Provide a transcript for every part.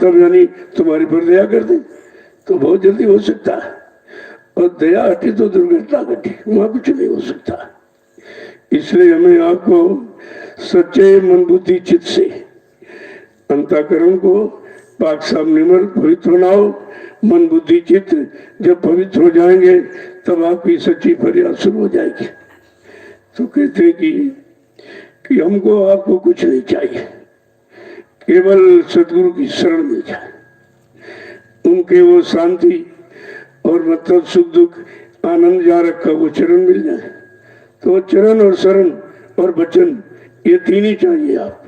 तब यानी तुम्हारे पर दया कर दे तो बहुत जल्दी हो सकता है, और दया हटी तो दुर्घटना घटी, वहां कुछ नहीं हो सकता। इसलिए हमें आपको सच्चे मन बुद्धि चित्त से अंतःकरण को पाक साफ निर्मल पवित्र बनाओ। मन बुद्धि चित्त जब पवित्र हो जाएंगे तब आपकी सच्ची फरियाद शुरू हो जाएगी। तो कहते हैं कि हमको आपको कुछ नहीं चाहिए, केवल सदगुरु की शरण मिल जाए, उनके वो शांति और मतलब सुख दुख आनंद जा रखा वो चरण मिल जाए। तो चरण और शरण और वचन ये तीन ही चाहिए। आप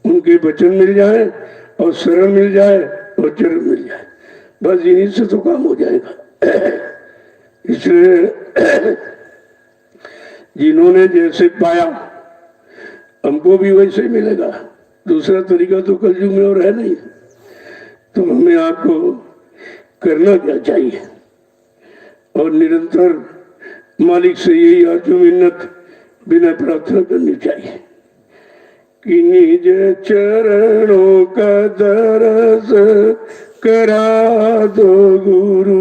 उनके वचन मिल जाए और शरण मिल जाए और चरण मिल जाए, बस इन्हीं से तो काम हो जाएगा। इसलिए जिन्होंने जैसे पाया हमको भी वैसे ही मिलेगा, दूसरा तरीका तो कलयुग में और है नहीं। तो हमें आपको करना क्या चाहिए, और निरंतर मालिक से यही आरजू मिन्नत बिना प्रार्थना करनी चाहिए कि निज चरणों का दरस करा दो गुरु,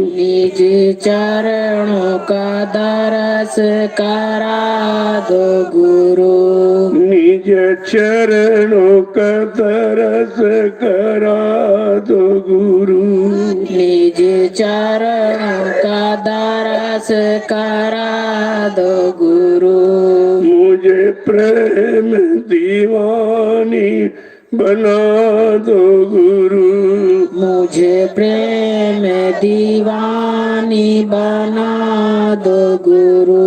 निज चरणों का दरस करा दो गुरु, निज चरणों का दरस करा दो गुरु, निज चरणों का दरस करा दो गुरु, मुझे प्रेम दीवानी बना दो गुरु, मुझे प्रेम दीवानी बना दो गुरु,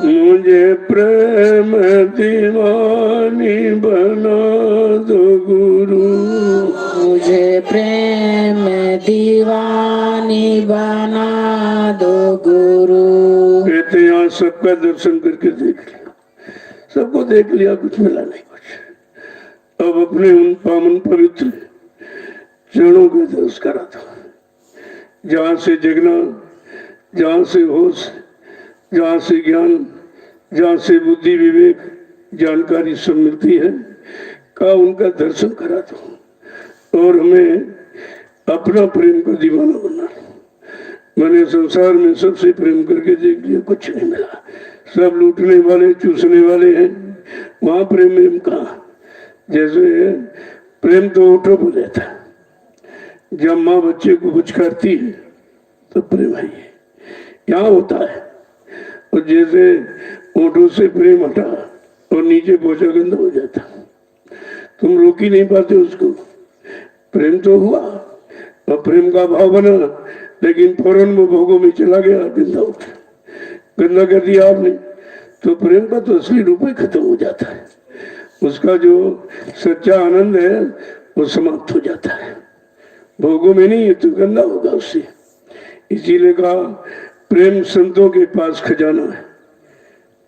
मुझे प्रेम दीवानी बना दो गुरु, मुझे प्रेम दीवानी बना दो गुरु। कहते यहाँ सबका दर्शन करके देख लिया, सबको देख लिया, कुछ मिला नहीं कुछ। अब अपने उन पावन पवित्र चरणों का दर्श करा था, जहाँ से जगना, जहाँ से होश, जहाँ से ज्ञान, जहाँ से बुद्धि विवेक जानकारी सब मिलती है, का उनका दर्शन करा दो और हमें अपना प्रेम का दीवाना बना। मैंने संसार में सबसे प्रेम करके देख लिया, कुछ नहीं मिला, सब लूटने वाले चूसने वाले हैं, वहां प्रेम कहाँ। जैसे प्रेम तो ओठों पर रहता है, जब माँ बच्चे को कुछ करती है तो प्रेम है, यहाँ होता है। और जैसे ओठों से प्रेम हटा और नीचे पहुंचा गंदा हो जाता, तुम रोक ही नहीं पाते उसको। प्रेम तो हुआ और प्रेम का भाव बना, लेकिन फौरन वो भोगों में चला गया, गंदा उठा, गंदा कर दिया आपने, तो प्रेम का तो असली रूप ही खत्म हो जाता है, उसका जो सच्चा आनंद है वो समाप्त हो जाता है। भोगों में नहीं, तो गंदा होगा उससे। इसीलिए कहा प्रेम संतों के पास खजाना है,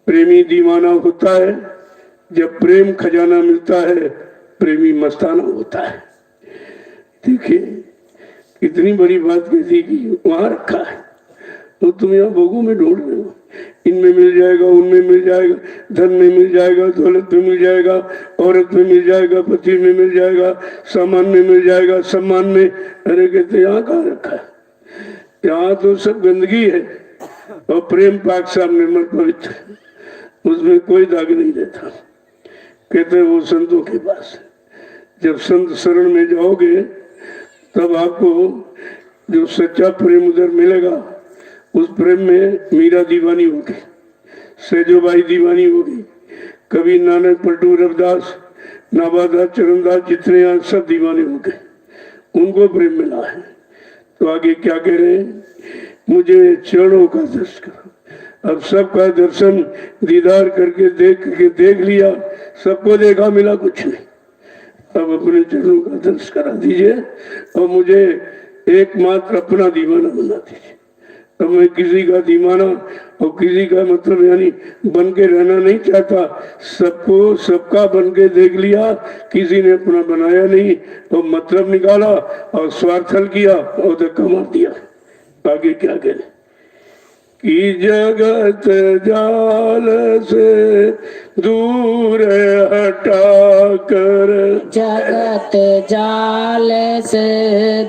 प्रेमी दीवाना होता है जब प्रेम खजाना मिलता है, प्रेमी मस्ताना होता है। देखिए कितनी बड़ी बात कह दी कि वहां रखा है, तो तुम यहाँ भोगों में ढूंढ रहे हो, इनमें मिल जाएगा, उनमें मिल जाएगा, धन में मिल जाएगा, दौलत में मिल जाएगा, औरत में मिल जाएगा, पति में मिल जाएगा, सामान में मिल जाएगा, सम्मान में। अरे कहते यहाँ कहाँ रखा है, यहाँ तो सब गंदगी है, और प्रेम पाक साफ निर्मल पवित्र, उसमें कोई दाग नहीं रहता। कहते वो संतों के पास, जब संत शरण में जाओगे तब आपको जो सच्चा प्रेम उधर मिलेगा, उस प्रेम में मीरा दीवानी होगी, सेजोबाई दीवानी होगी, कभी नानक, पलटू, रविदास, नाबादास, चरणदास, जितने यहाँ सब दीवाने हो गए, उनको प्रेम मिला है। तो आगे क्या कह रहे हैं, मुझे चरणों का दर्शन करो। अब सबका दर्शन दीदार करके देख लिया, सबको देखा, मिला कुछ नहीं। अब अपने चरणों का दर्शन करा दीजिए और मुझे एकमात्र अपना दीवाना बना दीजिए। अब मैं किसी का दीवाना और किसी का मतलब यानी बन के रहना नहीं चाहता, सबको सबका बन के देख लिया, किसी ने अपना बनाया नहीं, तो मतलब निकाला और स्वार्थ हल किया और धक्का मार दिया। आगे क्या करें कि जगत जाल से दूर हटा कर, जगत जाल से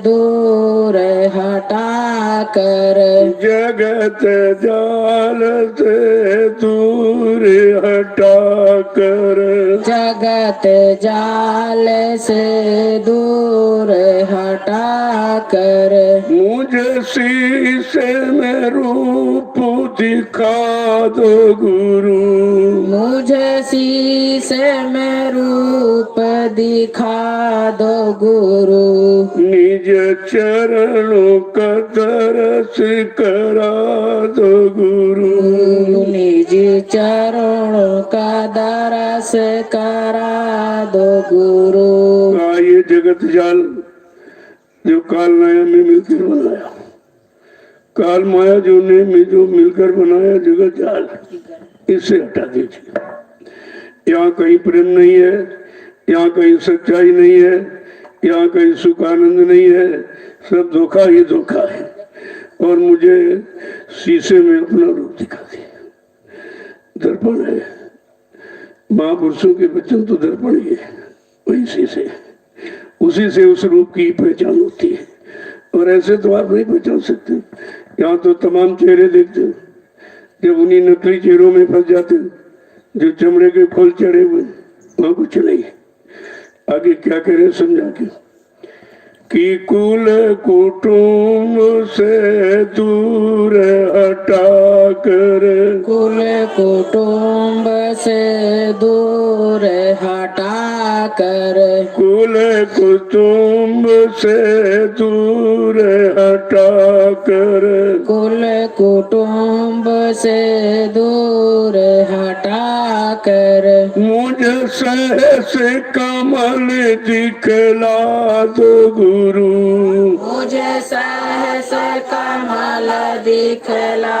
दूर हटा कर, जगत जाल से दूर हटा कर, जगत जाल से दूर हटा कर, मुझे शीशे में रूप दिखा दो गुरु, मुझे शीशे में रूप दिखा दो गुरु, निज चरणों का दर्श करा दो गुरु, निज चरणों का दरस करा दो गुरु। ये जगत जाल जो काल माया में मिलकर बनाया, काल माया जो ने में जो मिलकर बनाया जगत जाल, इसे हटा दीजिए। यहाँ कहीं प्रेम नहीं है, यहाँ कहीं सच्चाई नहीं है, यहाँ कहीं सुख आनंद नहीं है, सब धोखा ही धोखा है। और मुझे शीशे में अपना रूप दिखा दिया। दर्पण है, महापुरुषों के वचन तो दर्पण ही है, वही शीशे, उसी से उस रूप की पहचान होती है। और ऐसे तो आप नहीं पहचान सकते। यहाँ तो तमाम चेहरे देखते हो, जब उन्हीं नकली चेहरों में फंस जाते जो चमड़े के खोल चढ़े हुए, वहां कुछ नहीं। आगे क्या करे समझा के कि कुल कुटुंब से दूर हटा कर, कुल कुटुंब से दूर हटा कर, कुल कुटुंब से दूर हटा कर, कुल कुटुंब से दूर हटा कर, मुझ सहस कमल दिखला दो गुरु, मुझे सहस कमल दिखला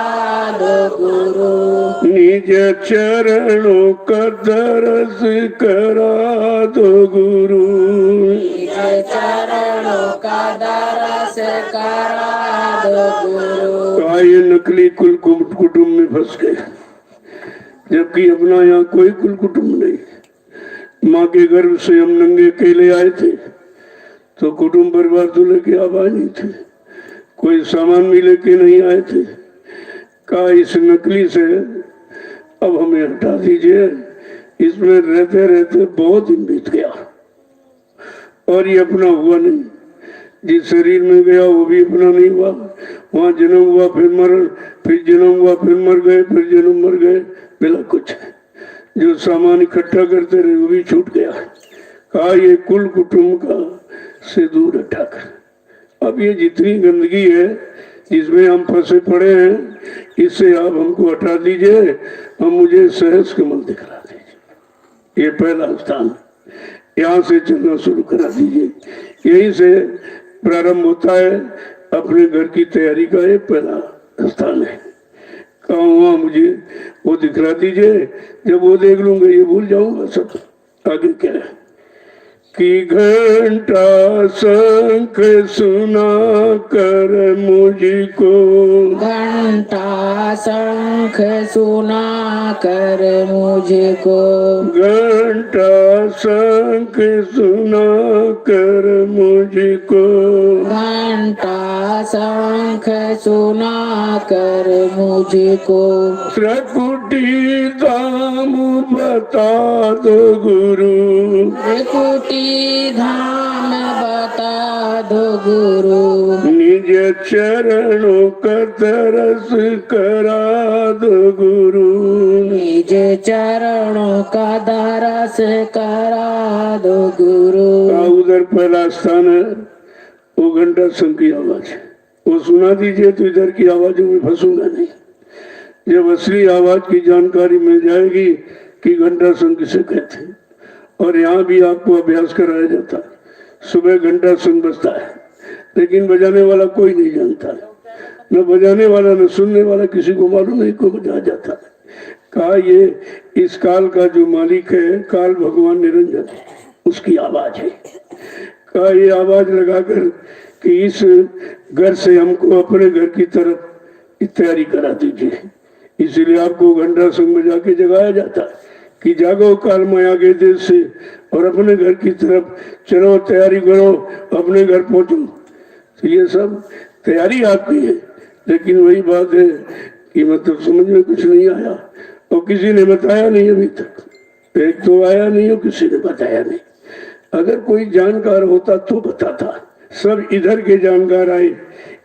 दो गुरु, निज चरणों का दरस करा दो गुरु, निज चरणों का दरस करा दो गुरु। ये नकली कुल कुटुंब में फंस गए, जबकि अपना यहाँ कोई कुल कुटुंब नहीं। माँ के गर्भ से हम नंगे अकेले आए थे तो कुटुंब परिवार तो लेके आवाज नहीं थे, कोई सामान भी लेके नहीं आए थे। कहा इस नकली से अब हमें हटा दीजिए, इसमें रहते रहते बहुत दिन बीत गया और ये अपना हुआ नहीं। जिस शरीर में गया वो भी अपना नहीं हुआ, वहां जन्म हुआ फिर मर, फिर जन्म हुआ फिर मर गए, फिर जन्म मर गए, बिना कुछ। जो सामान इकट्ठा करते रहे वो भी छूट गया। कहा ये कुल कुटुंब का से दूर हटाकर अब ये जितनी गंदगी है जिसमें हम फंसे पड़े हैं, इससे आप हमको हटा दीजिए, हम मुझे सहज कमल दिखला दीजिए। ये पहला स्थान, यहाँ से चलना शुरू करा दीजिए। यहीं से प्रारंभ होता है अपने घर की तैयारी का, ये पहला स्थान है। कहा वहां मुझे वो दिखला दीजिए, जब वो देख लूंगा ये भूल जाऊंगा सब। आगे क्या है कि घंटा शंख सुना कर मुझको, घंटा शंख सुना कर मुझको, घंटा शंख सुना कर मुझको, घंटा शंख सुना कर मुझको, त्रिकुटी धाम बता दो गुरु, त्रिकुटी धाम बता दो गुरु, निज चरणों का दरस करा दो गुरु, निज चरणों का दरस करा दो गुरु। उधर पहला स्थान है, वो घंटा शंख की आवाज, वो सुना दीजिए तो इधर की आवाजों में फंसूंगा नहीं। जब असली आवाज की जानकारी मिल जाएगी कि घंटा शंख किसे कहते हैं, और यहाँ भी आपको अभ्यास कराया जाता है। सुबह घंटा शंख बजता है, लेकिन बजाने वाला कोई नहीं जानता, न बजाने वाला न सुनने वाला, किसी को मालूम नहीं को बजाया जाता है। कहा ये इस काल का जो मालिक है, काल भगवान निरंजन, उसकी आवाज है। कहा ये आवाज लगाकर कि इस घर से हमको अपने घर की तरफ तैयारी करा दीजिए। इसीलिए आपको घंटा संग में जाके जगाया जाता है कि जागो काल माया के देश से और अपने घर की तरफ चलो, तैयारी करो, अपने घर पहुंचो। तो ये सब तैयारी आपकी है, लेकिन वही बात है कि मतलब समझ में कुछ नहीं आया और किसी ने बताया नहीं अभी तक। एक तो आया नहीं और किसी ने बताया नहीं। अगर कोई जानकार होता तो बताता। सब इधर के जानकार आए,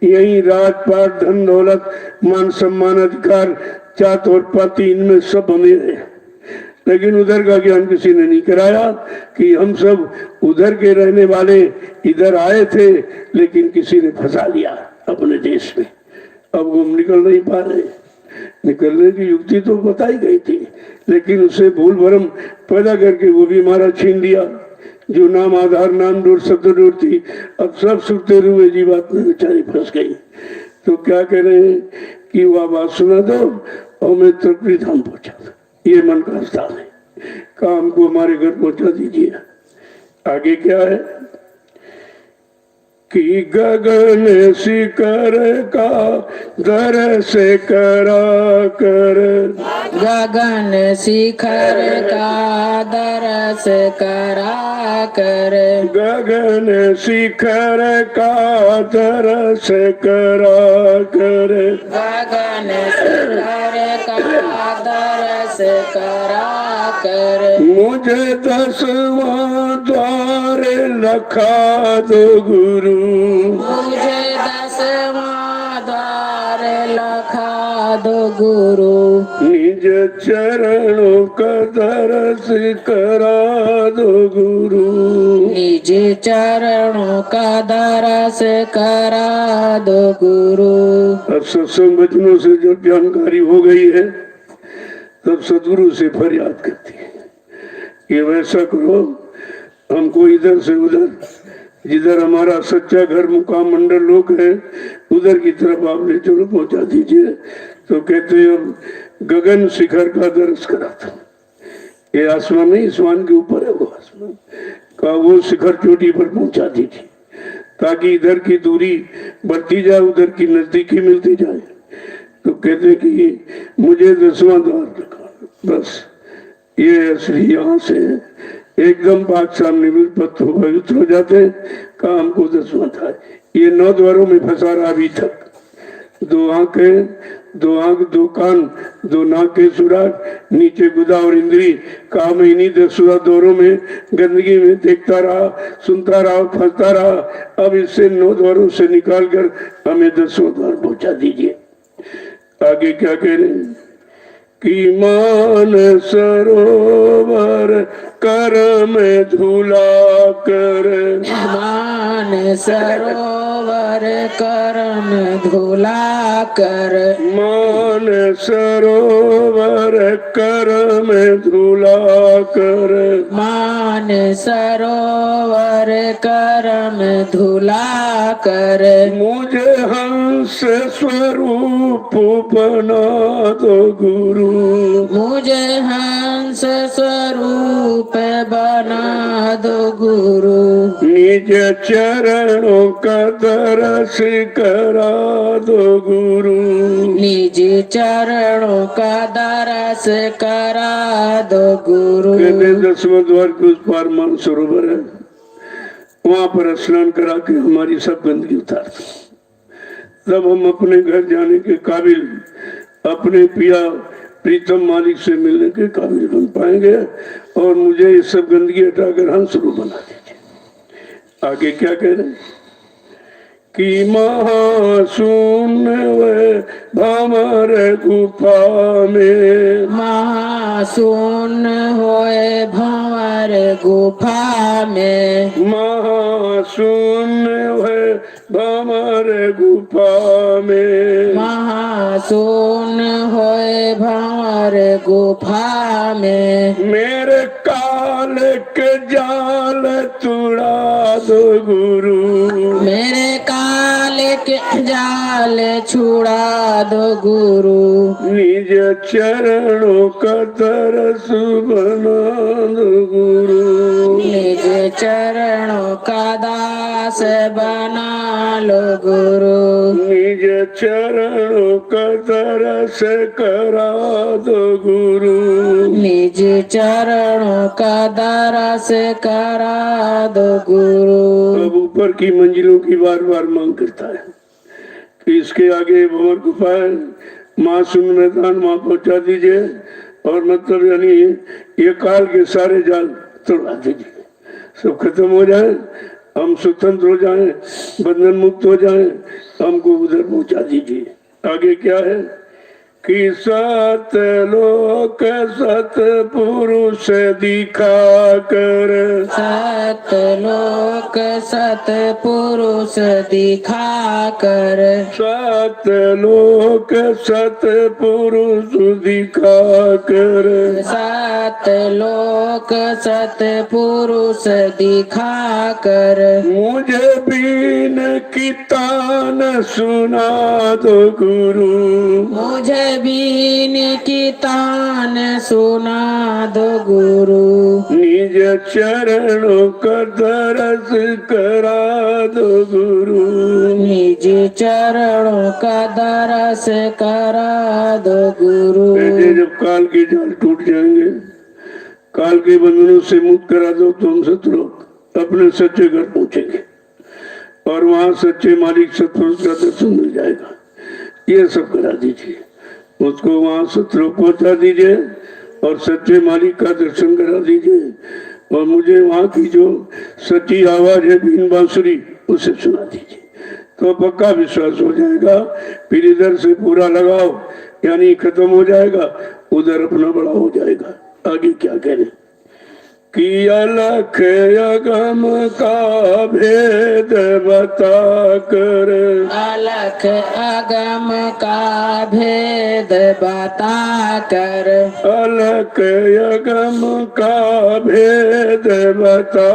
यही राजपाट, धन दौलत, मान सम्मान, अधिकार, जात और पाति, इनमें सब अमीर है, लेकिन उधर का ज्ञान किसी ने नहीं कराया कि हम सब उधर के रहने वाले इधर आए थे, लेकिन किसी ने फंसा लिया अपने देश में। अब हम निकल नहीं पा रहे। निकलने की युक्ति तो बताई गई थी, लेकिन उसे भूल भरम पैदा करके वो भी हमारा छीन लिया। जो नाम आधार, नाम डोर, शब्द डोर थी, अब सब सुनते हुए जीवात में बेचारी फंस गई। तो क्या कह रहे हैं कि वह बात सुना दो और मैं त्रिपुरी धाम पहुंचा था। ये मन का स्थान है, काम को हमारे घर पहुंचा दीजिए। आगे क्या है कि गगन शिखर का दर से करा कर, गगन शिखर का दरस करा कर, गगन शिखर का दरस करा कर, गगन शिखर का दरस करा कर, मुझे 10वां द्वार लखा दो गुरु, मुझे 10वां द्वार लखा दो गुरु, निज चरणों का दरस करा दो गुरु, निज चरणों का दरस करा दो गुरु। अब सत्संग वचनों से जब जानकारी हो गई है, तब सदगुरु से फरियाद करती है, ये वैसा करो, हमको इधर से उधर, जिधर हमारा सच्चा घर मुकाम मंडल लोग है, उधर की तरफ आप ले चलो, पहुंचा दीजिए। तो कहते अब गगन शिखर का दर्श करा था। ये आसमान नहीं, आसमान के ऊपर है वो आसमान का, वो शिखर चोटी पर पहुंचा दीजिए, ताकि इधर की दूरी बढ़ती जाए, उधर की नजदीकी मिलती जाए। तो कहते कि मुझे 10वां द्वार रखा, बस ये असली यहाँ से एकदम बात सामने पत्थर पवित्र हो जाते, काम को 10वां था। ये 9 द्वारों में फंसा रहा अभी तक। 2 आंखें, 2 आंख, 2 कान, 2 नाक के सुराग, नीचे गुदा और इंद्री, काम इन्हीं 10 द्वारों में गंदगी में देखता रहा, सुनता रहा, फंसता रहा। अब इससे 9 द्वारों से निकाल कर हमें 10वां द्वार पहुंचा दीजिए। आगे क्या कह रहे हैं कि मान सरोवर कर में धुला कर, मान सरोवर कर में धुला कर, मान सरोवर कर में धुला कर, मान सरोवर कर में धुला कर, मुझे हंस स्वरूप बना दो गुरु, मुझे हंस स्वरूप बना दो गुरु, निज चरणों का दर्श करा दो गुरु, निज चरणों का दरस करा दो गुरु। कहते 10वां द्वार के उस पार मान सरोवर है, वहां पर स्नान करा के हमारी सब गंदगी उतार दो। तब हम अपने घर जाने के काबिल, अपने पिया प्रीतम मालिक से मिलने के काबिल बन पाएंगे, और मुझे ये सब गंदगी हटाकर हंसरूप बना दीजिए। आगे क्या कह रहे हैं कि महाशून्य भमर गुफा में, महाशून्य होए भंवर गुफा में, महाशून्य भमर गुफा में, महाशून्य होए भंवर गुफा में, मेरे काल के जाल तुड़ा दो गुरु, मेरे काल के जाल छुड़ा दो गुरु, निज चरणों का तरस बना दो गुरु, निज चरणों का दास बना लो गुरु, निज चरणों का दरस करा दो गुरु, निज चरणों का दरस करा दो गुरु। अब ऊपर की मंजिलों की बार बार मांग करता है कि इसके आगे भंवर गुफाएं मासूम मैदान वहां पहुंचा दीजिए, और मतलब यानी ये काल के सारे जाल तोड़ा दीजिए, सब खत्म हो जाए, हम स्वतंत्र हो जाएं, बंधन मुक्त हो जाएं, हमको उधर पहुंचा दीजिए। आगे क्या है कि सत लोक सत पुरुष दिखा कर, सत लोक सत पुरुष दिखा कर, सत लोक सत पुरुष दिखा कर, सत लोक सत पुरुष दिखा कर, मुझे बीन की तान सुना दो गुरु, मुझे बीन की तान सुना दो गुरु, निज चरणों का दरस करा दो गुरु, निज चरणों का दरस करा दो गुरु। बेटे जब काल के जाल टूट जाएंगे, काल के बंधनों से मुक्त करा दो तो हम सब लोग अपने सच्चे घर पहुंचेंगे और वहां सच्चे मालिक सतपुरुष का दर्शन मिल जाएगा। ये सब करा दीजिए, उसको वहां सत्र पहुंचा दीजिए और सच्चे मालिक का दर्शन करा दीजिए, और मुझे वहां की जो सच्ची आवाज है बीन बांसुरी उसे सुना दीजिए, तो पक्का विश्वास हो जाएगा। फिर इधर से पूरा लगाओ यानी खत्म हो जाएगा, उधर अपना बड़ा हो जाएगा। आगे क्या कह रहे कि अलख अगम का भेद बता कर, अलख अगम का भेद बता कर, अलख अगम का भेद बता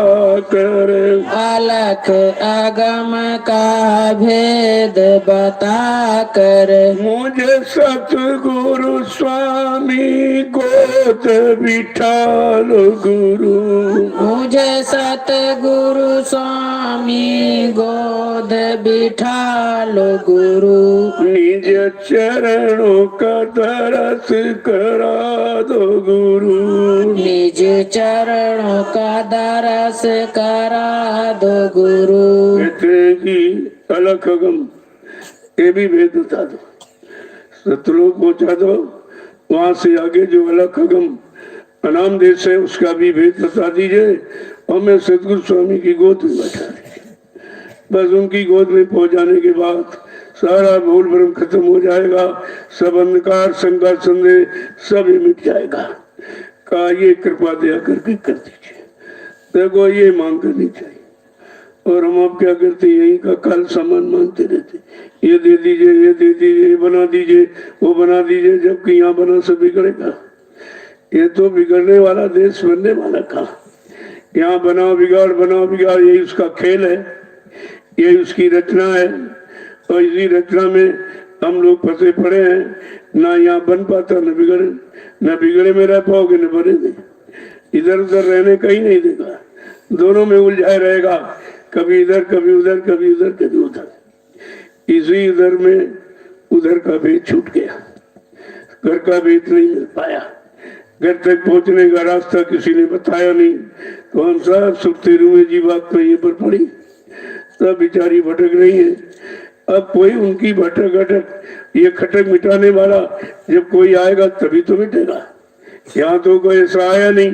कर, अलख अगम का भेद बता कर, मुझे सतगुरु स्वामी गोद बिठा लो गुरु, मुझे सतगुरु स्वामी गोद बिठा लो गुरु, निज चरणों का दरस करा दो गुरु, निज चरणों का दरस करा दो गुरु। कहते हैं कि अलख अगम ये भी भेद बता दो, सतलोक पहुंचा दो, वहां से आगे जो अलख अगम अनाम देश है उसका भी भेद बता दीजिए, और मैं सतगुरु स्वामी की गोद में बैठा दीजिए। बस उनकी गोद में पहुंच जाने के बाद सारा भूल भ्रम खत्म हो जाएगा, सब अंधकार शंका संदेह सब ही मिट जाएगा। का ये कृपा दया करके कर दीजिए, देखो ये मांग करनी चाहिए। और हम आप क्या करते यही का कल सामान मांगते रहते, ये दे दीजिए, ये दे दीजिए, ये बना दीजिए, वो बना दीजिए, जबकि यहाँ बना सब बिगड़ेगा। ये तो बिगड़ने वाला देश बनने वाला कहा, यहाँ बनाओ बिगाड़, यही उसका खेल है, यही उसकी रचना है, और इसी रचना में हम लोग फंसे पड़े हैं। ना यहाँ बन पाता न बिगड़े में रह पाओगे न बने, इधर उधर रहने का ही नहीं देगा, दोनों में उलझाए रहेगा, कभी इधर कभी उधर, कभी उधर कभी उधर। इसी उधर में उधर का भेद छूट गया, घर का भेद नहीं मिल पाया, घर तक पहुंचने का रास्ता किसी ने बताया नहीं, तो हम सब सुखते रुए जीवात्मा ये पर पड़ी, सब बेचारी भटक रही है। अब कोई उनकी भटक ये खटक मिटाने वाला जब कोई आएगा तभी तो मिटेगा। यहाँ तो कोई ऐसा आया नहीं,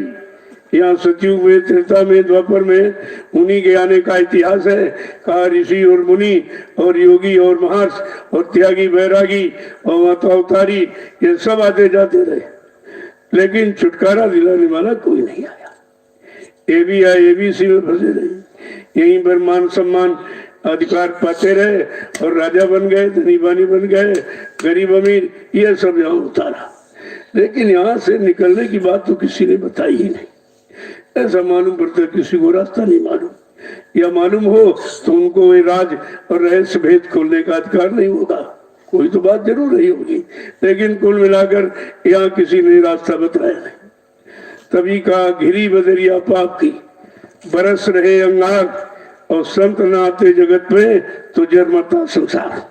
यहाँ सतयुग में, त्रेता में, द्वापर में उन्हीं के आने का इतिहास है। कहा ऋषि और मुनि और योगी और महर्ष और त्यागी बैरागी और माता अवतारी ये सब आते जाते रहे, लेकिन छुटकारा दिलाने वाला कोई नहीं आया। ये भी आए, ये भी इसी में फंसे रहे, यहीं पर मान सम्मान अधिकार पाते रहे और राजा बन गए, धनी बानी बन गए, गरीब अमीर ये सब यहाँ उतारा, लेकिन यहाँ से निकलने की बात तो किसी ने बताई ही नहीं। ऐसा मालूम पड़ता है किसी को रास्ता नहीं मालूम, या मालूम हो तो उनको वे राज और रहस्य भेद खोलने का अधिकार नहीं होगा। कोई तो बात जरूर रही होगी, लेकिन कुल मिलाकर यहाँ किसी ने रास्ता बताया नहीं। तभी का घिरी बदरिया पाप की बरस रहे अंगार, और संत न आते जगत में तो जन्मता संसार।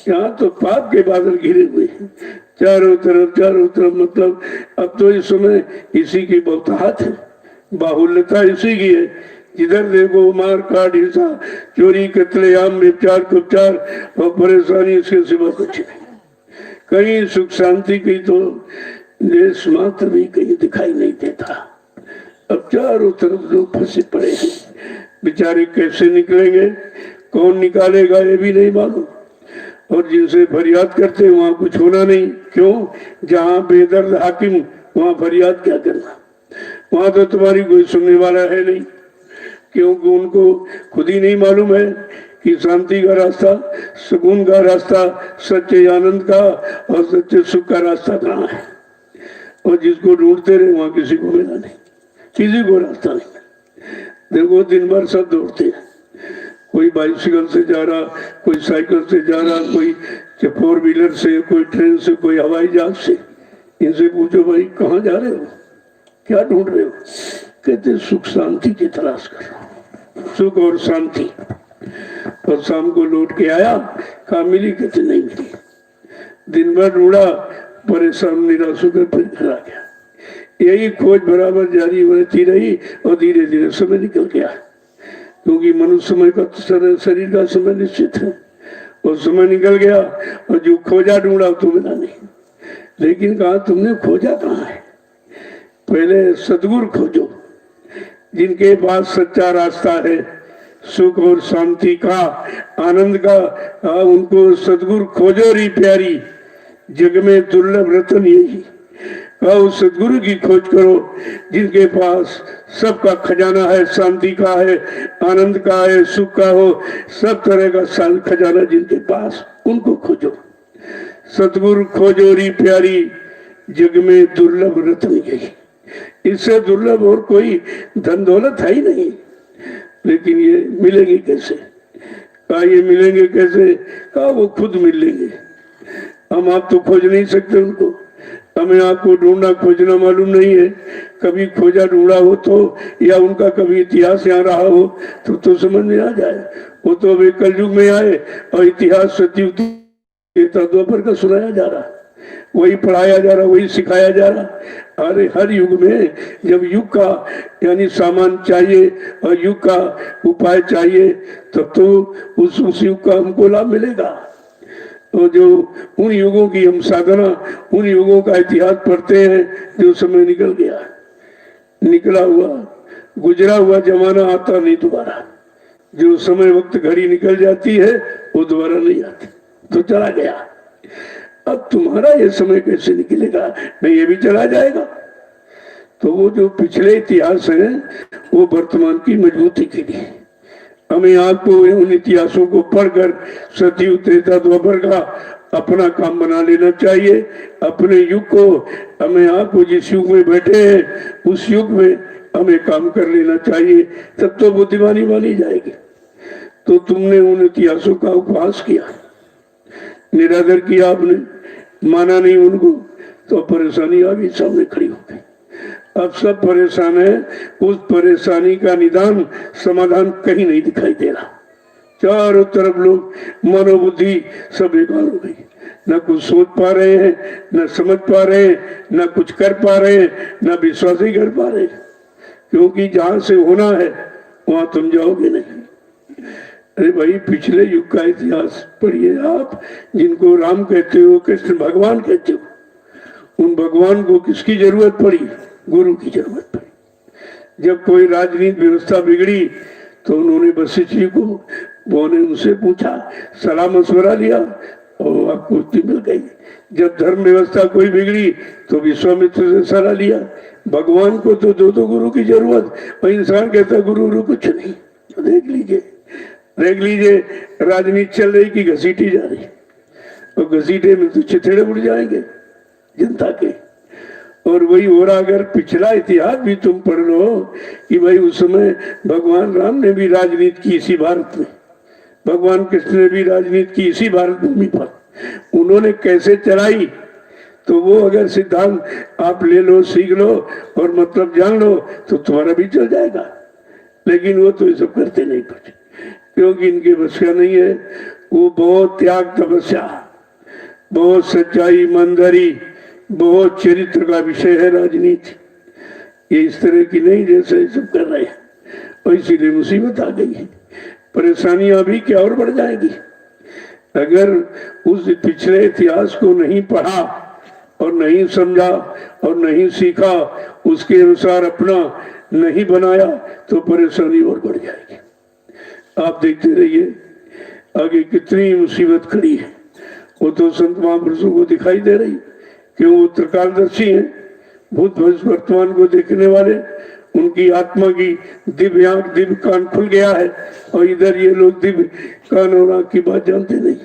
यहाँ तो पाप के बादल घिरे हुए हैं चारों तरफ। मतलब अब तो इस समय इसी की बहुताहत है, बाहुल्यता इसी की है। जिधर देखो मार काट, हिंसा, चोरी, कत्लेआम, व्यभिचार, कुपचार और परेशानी, इसके सिवा कुछ नहीं। कहीं सुख शांति की तो देश मात्र भी कहीं दिखाई नहीं देता। अब चारों तरफ लोग फंसे पड़े हैं, बेचारे कैसे निकलेंगे, कौन निकालेगा ये भी नहीं मालूम। और जिनसे फरियाद करते वहां कुछ होना नहीं। क्यों? जहां बेदर्द हाकिम वहां फरियाद क्या करना, वहां तो तुम्हारी कोई सुनने वाला है नहीं, क्योंकि उनको खुद ही नहीं मालूम है कि शांति का रास्ता, सुकून का रास्ता, सच्चे आनंद का और सच्चे सुख का रास्ता कहाँ है। और जिसको ढूंढते रहे वहां किसी को मिला नहीं, किसी को रास्ता नहीं मिला। देखो दिन भर सब दौड़ते हैं, कोई बाइसिकल से जा रहा, कोई साइकिल से जा रहा, कोई 4 व्हीलर से, कोई ट्रेन से, कोई हवाई जहाज से। इनसे पूछो भाई कहाँ जा रहे हो, क्या ढूंढ रहे हो? कहते सुख शांति की तलाश कर रहा हूँ, सुख और शांति। और शाम को लौट के आया, कहा मिली? कहते नहीं मिली। दिन भर ढूंढा, परेशान निराश होकर फिर घर आ गया। यही खोज बराबर जारी होती रही और धीरे धीरे समय निकल गया, क्योंकि मनुष्य समय का शरीर का समय निश्चित है। और समय निकल गया और जो खोजा ढूंढा तो मिला नहीं। लेकिन कहा तुमने खोजा कहाँ है? पहले सदगुरु खोजो, जिनके पास सच्चा रास्ता है, सुख और शांति का, आनंद का। उनको सदगुरु खोजो री प्यारी, जग में दुर्लभ रतन यही। उस सदगुरु की खोज करो जिनके पास सबका खजाना है, शांति का है, आनंद का है, सुख का हो, सब तरह का खजाना जिनके पास, उनको खोजो। सदगुरु खोजो री प्यारी, जग में दुर्लभ रत्न यही। इससे दुर्लभ और कोई धन दौलत है ही नहीं। लेकिन ये मिलेंगे कैसे? कहा ये मिलेंगे कैसे? कहा वो खुद मिल लेंगे, हम आप तो खोज नहीं सकते उनको। हमें आपको ढूंढना खोजना मालूम नहीं है। कभी खोजा ढूंढा हो तो, या उनका कभी इतिहास यहाँ रहा हो तो समझ में आ जाए। वो तो अभी कलयुग में आए और इतिहास सतयुग द्वापर का सुनाया जा रहा, वही पढ़ाया जा रहा, वही सिखाया जा रहा। अरे हर युग में जब युग का यानी सामान चाहिए और युग का उपाय चाहिए, तब तो उस युग का हमको लाभ मिलेगा। और जो उन युगों की हम साधना, उन युगों का इतिहास पढ़ते हैं, जो समय निकल गया, निकला हुआ, गुजरा हुआ जमाना आता नहीं दोबारा। जो समय वक्त घड़ी निकल जाती है वो दोबारा नहीं आती, तो चला गया। अब तुम्हारा ये समय कैसे निकलेगा? नहीं, ये भी चला जाएगा। तो वो जो पिछले इतिहास है वो वर्तमान की मजबूती के लिए हमें आपको उन इतिहासों को पढ़कर सतयुग त्रेता द्वापर का अपना काम बना लेना चाहिए। अपने युग को, हमें आपको जिस युग में बैठे हैं उस युग में हमें काम कर लेना चाहिए, तब तो बुद्धिमानी मानी जाएगी। तो तुमने उन इतिहासों का उपहास किया, निरादर किया, आपने माना नहीं उनको, तो परेशानी आ गई, सामने खड़ी हो गई। अब सब परेशान है, उस परेशानी का निदान समाधान कहीं नहीं दिखाई दे रहा। चारों तरफ लोग मनोबुद्धि सब बेकार हो गई, न कुछ सोच पा रहे हैं, न समझ पा रहे हैं, न कुछ कर पा रहे हैं, न विश्वास ही कर पा रहे हैं। क्योंकि जहां से होना है वहां तुम जाओगे नहीं। अरे भाई पिछले युग का इतिहास पढ़िए आप, जिनको राम कहते हो, कृष्ण भगवान कहते हो, उन भगवान को किसकी जरूरत पड़ी? गुरु की जरूरत पड़ी। जब कोई राजनीति व्यवस्था बिगड़ी तो उन्होंने वशिष्ठ जी को, उन्होंने उनसे पूछा, सलाह मशवरा लिया और आपको मुक्ति मिल गई। जब धर्म व्यवस्था कोई बिगड़ी तो विश्वामित्र से सलाह लिया। भगवान को तो दो गुरु की जरूरत, और इंसान कहता गुरु कुछ नहीं। तो देख लीजिए राजनीति चल रही कि घसीटी जा रही, और घसीटे में तो चिथड़े उड़ जाएंगे जनता के। और वही हो रहा। अगर पिछला इतिहास भी तुम पढ़ लो कि भाई उस समय भगवान राम ने भी राजनीति की इसी भारत में, भगवान कृष्ण ने भी राजनीति की इसी भारत भूमि पर, उन्होंने कैसे चलाई, तो वो अगर सिद्धांत आप ले लो, सीख लो और मतलब जान लो तो तुम्हारा भी चल जाएगा। लेकिन वो तो ये सब करते नहीं कुछ, क्योंकि इनके बस का नहीं है। वो बहुत त्याग तपस्या, बहुत सच्चाई, ईमानदारी, बहुत चरित्र का विषय है राजनीति। ये इस तरह की नहीं जैसे सब कर रहे हैं, और इसीलिए मुसीबत आ गई है। परेशानियां भी क्या और बढ़ जाएगी अगर उस पिछले इतिहास को नहीं पढ़ा और नहीं समझा और नहीं सीखा, उसके अनुसार अपना नहीं बनाया, तो परेशानी और बढ़ जाएगी। आप देखते रहिए आगे कितनी मुसीबत खड़ी है। वो तो संत महापुरुषों को दिखाई दे रही, क्यों वो त्रिकालदर्शी हैं, भूत भविष्य वर्तमान को देखने वाले। उनकी आत्मा की दिव्य आंख, दिव्य कान खुल गया है, और इधर ये लोग दिव्य कान और आंख की बात जानते नहीं।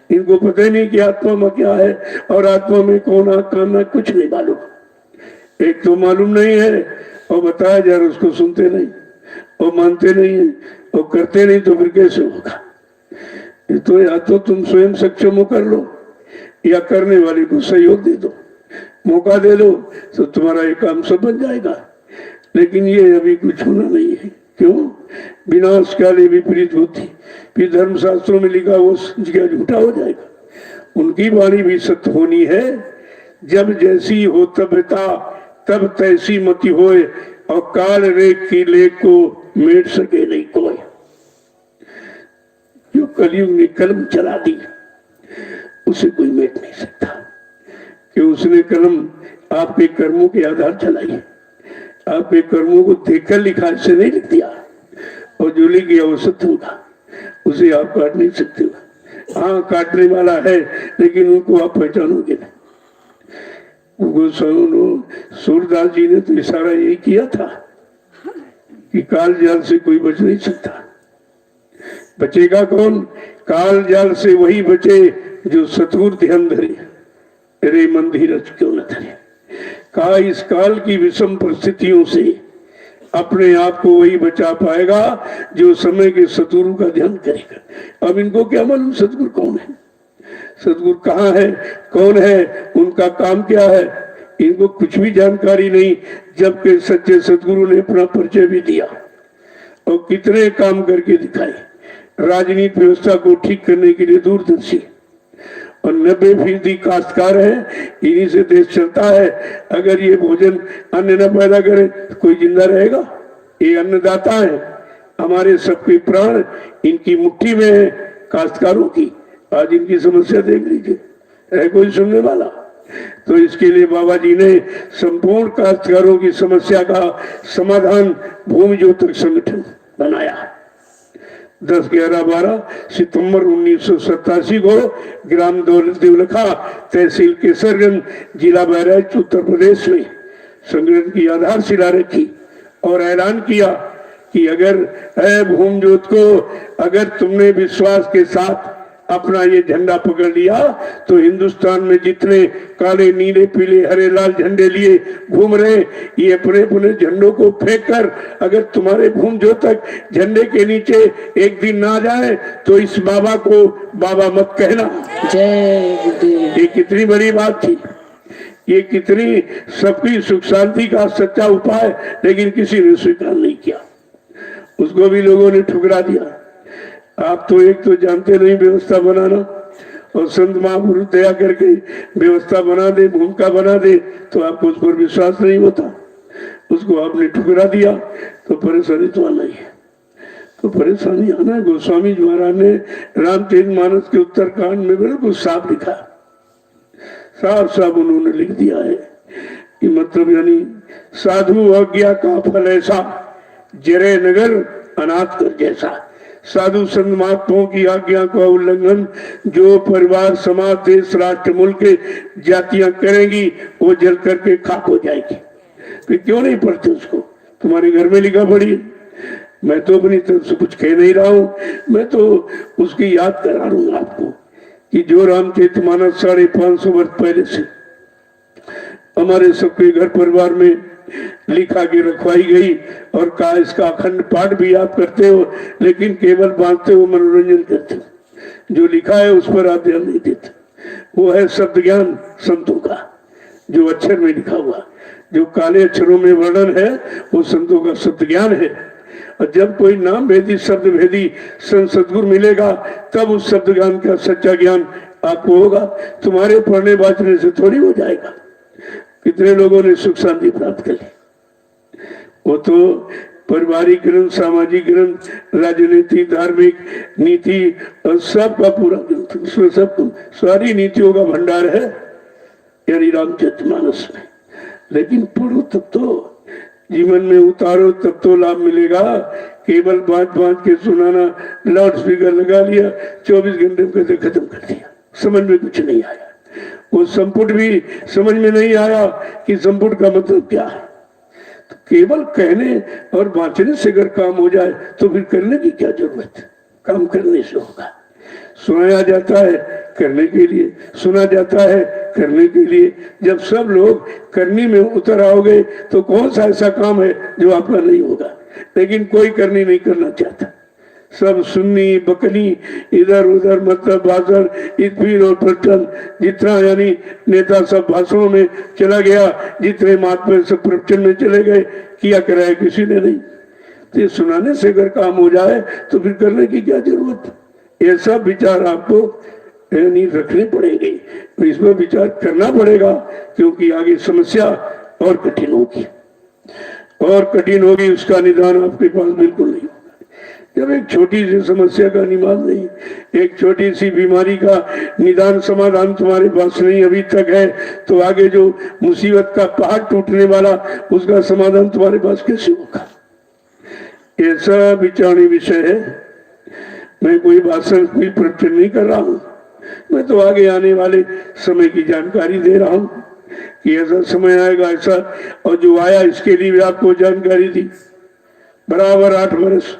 इनको पता ही नहीं कि आत्मा में क्या है और आत्मा में कौन आंख कान है, कुछ नहीं मालूम। एक तो मालूम नहीं है और बताया जा रहा उसको सुनते नहीं और मानते नहीं है और करते नहीं, तो फिर कैसे होगा। ये तो या तो तुम स्वयं सक्षम कर लो या करने वाले को सहयोग दे दो, मौका दे दो, तो तुम्हारा ये काम सब बन जाएगा। लेकिन ये अभी कुछ होना नहीं है। क्यों? विनाश काले विपरीत होती, फिर धर्मशास्त्रों में लिखा वो क्या झूठा हो जाएगा। उनकी वाणी भी सत्य होनी है। जब जैसी हो तबता तब तैसी मति होए, और काल रेख की लेख को मेट सके नहीं कोई। जो कलयुग ने कलम चला दी उसे कोई मेट नहीं सकता, कि उसने कलम आपके कर्मों के आधार चलाई। आपके कर्मों को देखकर लिखा, से नहीं लिख दिया, और जो लिख गया वो सत्य होगा, उसे आप काट नहीं सकते। हाँ, काटने वाला है, लेकिन उनको आप पहचानोगे नहीं। सूरदास जी ने तो इशारा यही किया था कि काल जाल से कोई बच नहीं सकता। बचेगा कौन? काल जाल से वही बचे जो सतगुरु ध्यान धरे। रे मन धीरज क्यों न धरे। कहा इस काल की विषम परिस्थितियों से अपने आप को वही बचा पाएगा जो समय के सतगुरु का ध्यान करेगा। अब इनको क्या मालूम सतगुरु कौन है, सतगुरु कहाँ है, कौन है, उनका काम क्या है, इनको कुछ भी जानकारी नहीं। जबकि सच्चे सतगुरु ने अपना परिचय भी दिया और कितने काम करके दिखाए। राजनीति व्यवस्था को ठीक करने के लिए दूरदर्शी, और 90% काश्तकार है, इन्हीं से देश चलता है। अगर ये भोजन अन्न न पैदा करे तो कोई जिंदा रहेगा? ये अन्नदाता है, हमारे सबके प्राण इनकी मुट्ठी में है, काश्तकारों की। आज इनकी समस्या देख लीजिए, है कोई सुनने वाला? तो इसके लिए बाबा जी ने संपूर्ण काश्तकारों की समस्या का समाधान भूमि ज्योतिर्क संगठन बनाया। 10, 11, 12 सितंबर 1987 को ग्राम देवलखा, तहसील केसरगंज, जिला बहराइच, उत्तर प्रदेश में संगठन की आधारशिला रखी और ऐलान किया कि अगर है भूमि ज्योत को, अगर तुमने विश्वास के साथ अपना ये झंडा पकड़ लिया तो हिंदुस्तान में जितने काले, नीले, पीले, हरे, लाल झंडे लिए घूम रहे, ये अपने अपने झंडों को फेंक कर अगर तुम्हारे भूमि ज्योत तक झंडे के नीचे एक दिन ना जाए तो इस बाबा को बाबा मत कहना। जय। ये कितनी बड़ी बात थी, ये कितनी सबकी सुख शांति का सच्चा उपाय, लेकिन किसी ने स्वीकार नहीं किया। उसको भी लोगों ने ठुकरा दिया। आप तो एक तो जानते नहीं व्यवस्था बनाना, और संत महापुरुष दया करके व्यवस्था बना दे, भूमिका बना दे, तो आपको उस पर विश्वास नहीं होता। उसको आपने ठुकरा दिया तो परेशानी तो आना ही है। तो परेशानी आना है। गोस्वामी जी महाराज ने रामचरितमानस के उत्तरकांड में बिल्कुल साफ लिखा, साफ साफ उन्होंने लिख दिया है कि मतलब यानी साधु आज्ञा का फल ऐसा, जरे नगर अनाथ कर जैसा। साधु संत महात्माओं की आज्ञा का उल्लंघन जो परिवार, समाज, देश, राष्ट्र, मुल्क के जातियां करेंगी वो जल करके खाक हो जाएगी। तो क्यों नहीं पढ़ते उसको? तुम्हारे घर में लिखा पड़ी। मैं तो अपनी तरफ से कुछ कह नहीं रहा हूं, मैं तो उसकी याद करा रहा हूं आपको कि जो रामचरितमानस 550 वर्ष पहले से हमारे सबके घर परिवार में लिखा के रखवाई गई, और कहा इसका अखंड पाठ भी आप करते हो, लेकिन केवल बांटते हो, मनोरंजन करते हो। जो लिखा है उस पर आप ध्यान नहीं देते। वो है शब्द ज्ञान संतों का, जो अक्षर में लिखा हुआ, जो काले अक्षरों में वर्णन है वो संतों का शब्द ज्ञान है। और जब कोई नाम भेदी शब्द भेदी संत सदगुरु मिलेगा तब उस शब्द ज्ञान का सच्चा ज्ञान आपको होगा। तुम्हारे पढ़ने बांचने से थोड़ी हो जाएगा। कितने लोगों ने सुख शांति प्राप्त कर ली। वो तो पारिवारिक ग्रंथ, सामाजिक ग्रंथ, राजनीति, धार्मिक नीति और सबका पूरा ग्रंथ, उसमें सब सारी नीतियों का भंडार है यानी रामचरितमानस में। लेकिन पढ़ो तब तो, जीवन में उतारो तब तो लाभ मिलेगा। केवल बात बात के सुनाना, लाउड स्पीकर लगा लिया, 24 घंटे में कहते खत्म कर दिया, समझ में कुछ नहीं आया। वो संपुट भी समझ में नहीं आया कि संपुट का मतलब क्या है। तो केवल कहने और बांचने से अगर काम हो जाए तो फिर करने की क्या जरूरत है। काम करने से होगा। सुनाया जाता है करने के लिए, सुना जाता है करने के लिए। जब सब लोग करनी में उतर आओगे तो कौन सा ऐसा काम है जो आपका नहीं होगा। लेकिन कोई करनी नहीं करना चाहता। सब सुन्नी बकनी इधर उधर मतलब भाषण इतफीर और प्रवचन, जितना यानी नेता सब भाषणों में चला गया, जितने महात्मा सब प्रवचन में चले गए, किया कराया किसी ने नहीं। तो ये सुनाने से अगर काम हो जाए तो फिर करने की क्या जरूरत। ये सब विचार आपको यानी रखने पड़ेंगे, तो इसमें विचार करना पड़ेगा, क्योंकि आगे समस्या और कठिन होगी और कठिन होगी। उसका निदान आपके पास बिल्कुल नहीं होगा। जब एक छोटी सी समस्या का निदान नहीं, एक छोटी सी बीमारी का निदान समाधान तुम्हारे पास नहीं अभी तक है, तो आगे जो मुसीबत का पहाड़ टूटने वाला उसका समाधान तुम्हारे पास कैसे होगा। ऐसा विचारणीय विषय है। मैं कोई भाषण कोई प्रवचन नहीं कर रहा हूं, मैं तो आगे आने वाले समय की जानकारी दे रहा हूं कि ऐसा समय आएगा ऐसा, और जो आया इसके लिए भी आपको जानकारी दी। बराबर 8 वर्ष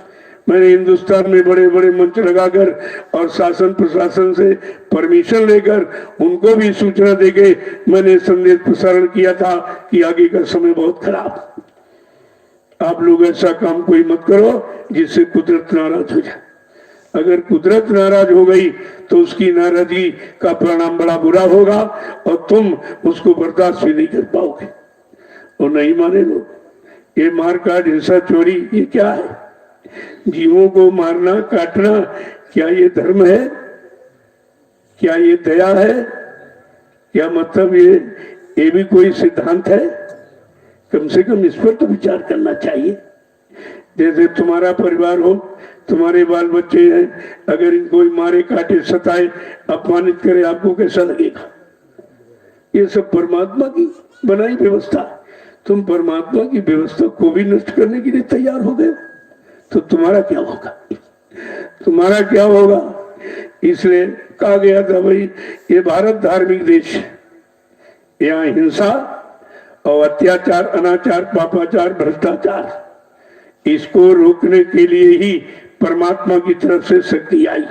मैंने हिंदुस्तान में बड़े बड़े मंच लगाकर और शासन प्रशासन से परमिशन लेकर उनको भी सूचना देके मैंने संदेश प्रसारण किया था कि आगे का समय बहुत खराब। आप लोग ऐसा काम कोई मत करो जिससे कुदरत नाराज हो जाए। अगर कुदरत नाराज हो गई तो उसकी नाराजगी का परिणाम बड़ा बुरा होगा और तुम उसको बर्दाश्त भी नहीं कर पाओगे और नहीं माने लोग। ये मार काट हिंसा चोरी ये क्या है। जीवों को मारना काटना क्या ये धर्म है, क्या ये दया है, क्या मतलब ये भी कोई सिद्धांत है। कम से कम इस पर तो विचार करना चाहिए। जैसे तुम्हारा परिवार हो, तुम्हारे बाल बच्चे हैं, अगर इनको मारे काटे सताए अपमानित करे आपको कैसा लगेगा। ये सब परमात्मा की बनाई व्यवस्था। तुम परमात्मा की व्यवस्था को भी नष्ट करने के लिए तैयार हो गए तो तुम्हारा क्या होगा, तुम्हारा क्या होगा। इसलिए कहा गया था भाई ये भारत धार्मिक देश है, यहाँ हिंसा और अत्याचार अनाचार पापाचार भ्रष्टाचार इसको रोकने के लिए ही परमात्मा की तरफ से शक्ति आई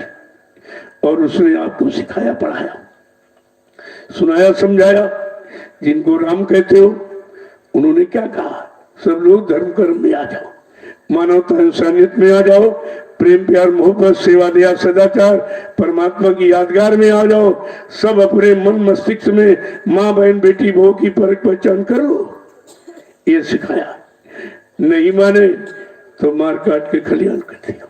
और उसने आपको सिखाया पढ़ाया सुनाया समझाया। जिनको राम कहते हो उन्होंने क्या कहा, सब लोग धर्म कर्म में आ जाओ, मानवता इंसानियत में आ जाओ, प्रेम प्यार मोहब्बत सेवा दया सदाचार परमात्मा की यादगार में आ जाओ। सब अपने मन मस्तिष्क में माँ बहन बेटी बहू की परख पहचान कर लो, ये सिखाया। नहीं माने तो मार काट के खलियान कर दिया।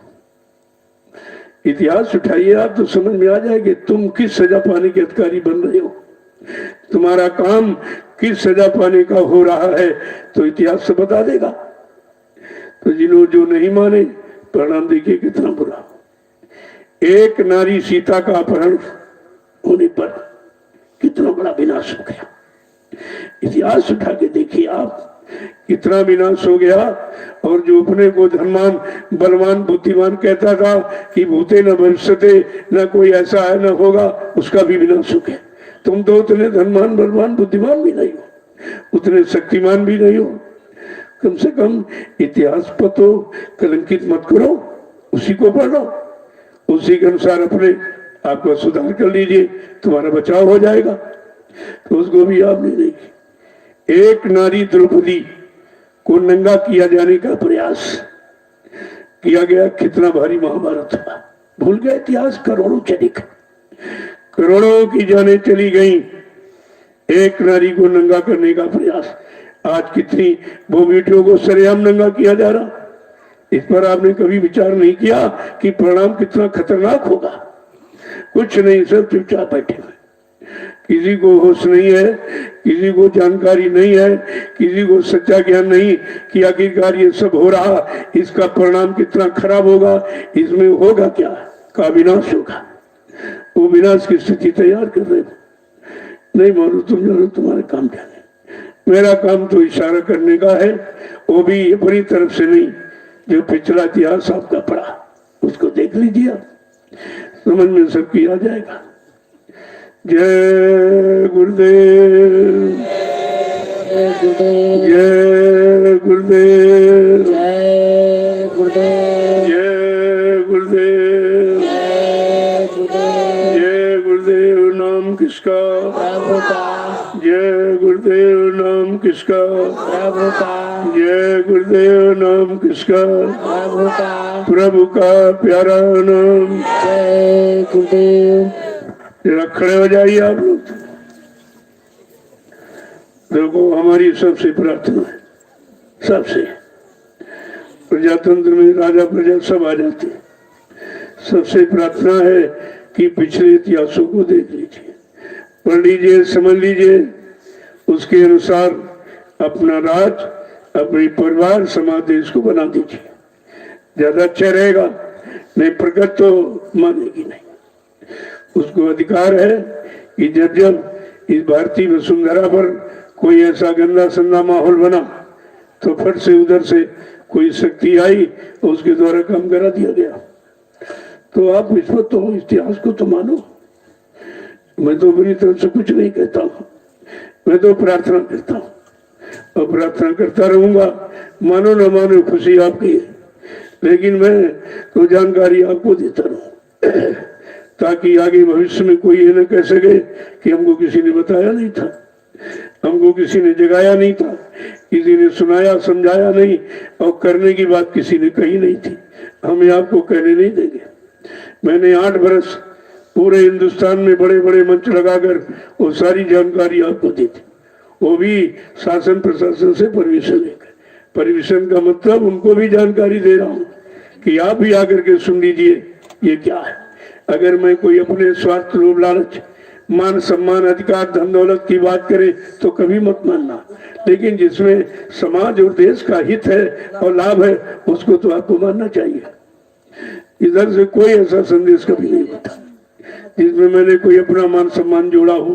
इतिहास उठाइए आप तो समझ में आ जाएगा तुम किस सजा पाने के अधिकारी बन रहे हो, तुम्हारा काम किस सजा पाने का हो रहा है, तो इतिहास से बता देगा। तो जिन्होंने जो नहीं माने परिणाम देखिए कितना बुरा। एक नारी सीता का अपहरण होने पर कितना बड़ा विनाश हो गया। इतिहास उठा के देखिए आप कितना विनाश हो गया। और जो अपने को धनवान बलवान बुद्धिमान कहता था कि भूते न भविष्यते, न कोई ऐसा है न होगा, उसका भी विनाश हो गया। तुम तो उतने धनवान बलवान बुद्धिमान भी नहीं हो, उतने शक्तिमान भी नहीं हो। कम से कम इतिहास पर तो कलंकित मत करो, उसी को पढ़ो, उसी के अनुसार अपने आप को सुधार कर लीजिए, तुम्हारा बचाव हो जाएगा। तो उसको भी आपने देखी एक नारी द्रौपदी को नंगा किया जाने का प्रयास किया गया, कितना भारी महाभारत हुआ। भूल गया इतिहास, करोड़ों चली गई, करोड़ों की जानें चली गई एक नारी को नंगा करने का प्रयास। आज कितनी वो बेटियों को सरेआम नंगा किया जा रहा, इस पर आपने कभी विचार नहीं किया कि परिणाम कितना खतरनाक होगा? कुछ नहीं, सब चुपचाप बैठे हुए। किसी को होश नहीं है, किसी को जानकारी नहीं है, किसी को सच्चा ज्ञान नहीं कि आखिरकार ये सब हो रहा, इसका परिणाम कितना खराब होगा, इसमें होगा क्या का विनाश होगा। वो विनाश की स्थिति तैयार कर रहे हो। नहीं मानो तुम जानो तुम्हारे काम क्या है। मेरा काम तो इशारा करने का है, वो भी अपनी तरफ से नहीं। जो पिछला इतिहास आपका पढ़ा उसको देख लीजिए, समझ में सबकी आ जाएगा। जय गुरुदेव, जय गुरुदेव, जय गुरुदेव, जय गुरुदेव, जय गुरुदेव, जय गुरुदेव। जय गुरुदेव। नाम किसका? प्रभु का, जय गुरुदेव। नाम किसका? प्रभु का, जय गुरुदेव। नाम किसका? प्रभु का, प्रभु का प्यारा नाम। जय गुरुदेव। जरा खड़े हो जाइए आप लोग। देखो हमारी सबसे प्रार्थना है, सबसे। प्रजातंत्र में राजा प्रजा सब आ जाते हैं। सबसे प्रार्थना है कि पिछले इतिहासों को देख लीजिए, पढ़ लीजिए, समझ लीजिए, उसके अनुसार अपना राज, अपने परिवार, समाज, देश को बना दीजिए, ज्यादा अच्छा रहेगा। नहीं प्रगति तो मानेगी नहीं। उसको अधिकार है कि जब जब इस भारतीय वसुंधरा पर कोई ऐसा गंदा संदा माहौल बना तो फट से उधर से कोई शक्ति आई और उसके द्वारा काम करा दिया गया। तो आप इस पर तो इतिहास को तो मानो। मैं तो अपनी तरफ से कुछ नहीं कहता हूँ, मैं तो प्रार्थना करता हूँ और प्रार्थना करता रहूंगा। मानो न मानो खुशी आपकी है, लेकिन मैं तो जानकारी आपको देता रहूं ताकि आगे भविष्य में कोई ये न कह सके कि हमको किसी ने बताया नहीं था, हमको किसी ने जगाया नहीं था, किसी ने सुनाया समझाया नहीं और करने की बात किसी ने कही नहीं थी। हमें आपको कहने नहीं देंगे। मैंने 8 बरस पूरे हिंदुस्तान में बड़े बड़े मंच लगाकर वो सारी जानकारी आपको दी थी, वो भी शासन प्रशासन से परमिशन लेकर। परमिशन का मतलब उनको भी जानकारी दे रहा हूँ कि आप भी आकर के सुन लीजिए ये क्या है। अगर मैं कोई अपने स्वार्थ, लोभ, लालच, मान सम्मान, अधिकार, धन दौलत की बात करे तो कभी मत मानना, लेकिन जिसमें समाज और देश का हित है और लाभ है उसको तो आपको मानना चाहिए। इधर से कोई ऐसा संदेश कभी नहीं होता जिसमें मैंने कोई अपना मान सम्मान जोड़ा हो,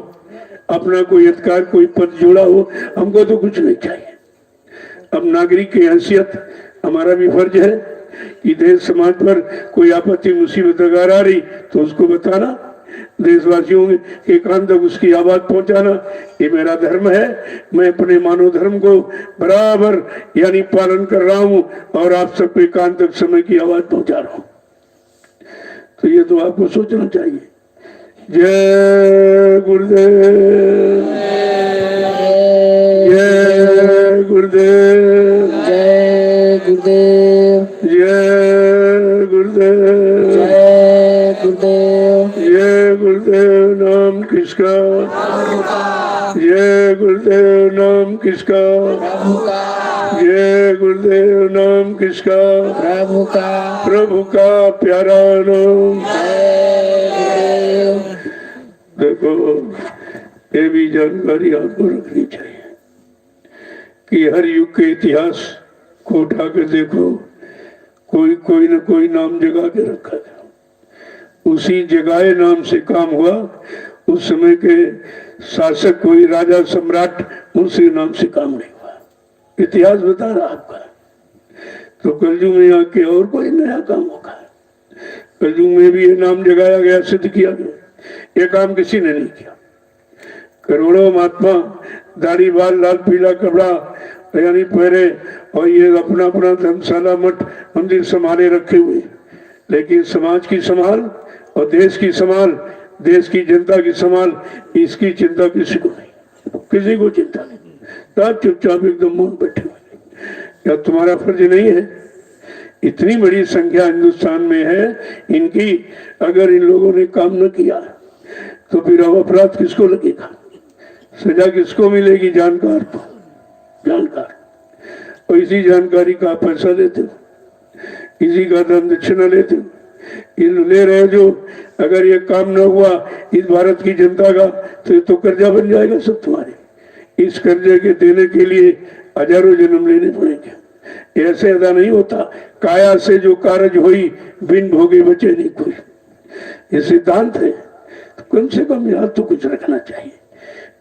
अपना कोई अधिकार, कोई पद जोड़ा हो। हमको तो कुछ नहीं चाहिए। अब नागरिक की हैसियत हमारा भी फर्ज है कि देश समाज पर कोई आपत्ति मुसीबत अगर आ रही तो उसको बताना, देशवासियों के कान तक उसकी आवाज पहुंचाना, ये मेरा धर्म है। मैं अपने मानव धर्म को बराबर यानी पालन कर रहा हूं और आप सबके कान तक समय की आवाज पहुंचा रहा हूं। तो ये तो आपको सोचना चाहिए। जय गुरुदेव, जय गुरुदेव, जय गुरुदेव, जय गुरुदेव, जय गुरुदेव। जय गुरुदेव। नाम किसका? जय गुरुदेव। नाम किसका? प्रभु का, जय गुरुदेव। नाम किसका? प्रभु का, प्रभु का प्यारा नाम। जय गुरुदेव। देखो ये भी जानकारी आपको रखनी चाहिए कि हर युग के इतिहास को उठाकर देखो, कोई न कोई नाम जगा के रखा है। उसी जगाए नाम से काम हुआ। उस समय के शासक, कोई राजा, सम्राट, उनसे नाम से काम नहीं हुआ। इतिहास बता रहा आपका। तो कलयुग में आके और कोई नया काम होगा। कलयुग में भी ये नाम जगाया गया, सिद्ध किया गया। ये काम किसी ने नहीं किया। करोड़ों महात्मा दाढ़ी बाल, लाल पीला कपड़ा यानी पहरे और ये अपना अपना धर्मशाला, मठ, मंदिर संभाले रखे हुए, लेकिन समाज की संभाल और देश की संभाल, देश की जनता की संभाल, इसकी चिंता किसी को नहीं, किसी को चिंता नहीं। सब चुपचाप एकदम मौन बैठे हुए। क्या तुम्हारा फर्ज नहीं है? इतनी बड़ी संख्या हिंदुस्तान में है इनकी, अगर इन लोगों ने काम न किया तो फिर अब अपराध किसको लगेगा? सजा किसको मिलेगी? जानकार को, जानकार। और इसी जानकारी का आप पैसा देते हो। इसी का दान दक्षिणा लेते हो, इन ले रहे हो जो। अगर ये काम न हुआ इस भारत की जनता का तो ये तो कर्जा बन जाएगा सब तुम्हारे। इस कर्जे के देने के लिए हजारों जन्म लेने पड़ेंगे। ऐसे अदा नहीं होता। काया से जो कारज हुई बिन भोगे बचे नहीं कोई, ये सिद्धांत है। तो कम से कम याद तो कुछ रखना चाहिए।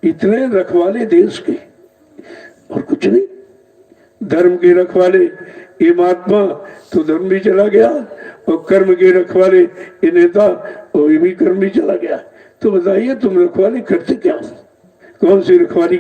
इतने रखवाले देश के और कुछ नहीं, धर्म के रखवाले ये महात्मा तो धर्म भी चला गया, और कर्म के रखवाले ये नेता और ये भी कर्म भी चला गया। तो बताइए तुम रखवाले करते क्या हो? कौन सी रखवाली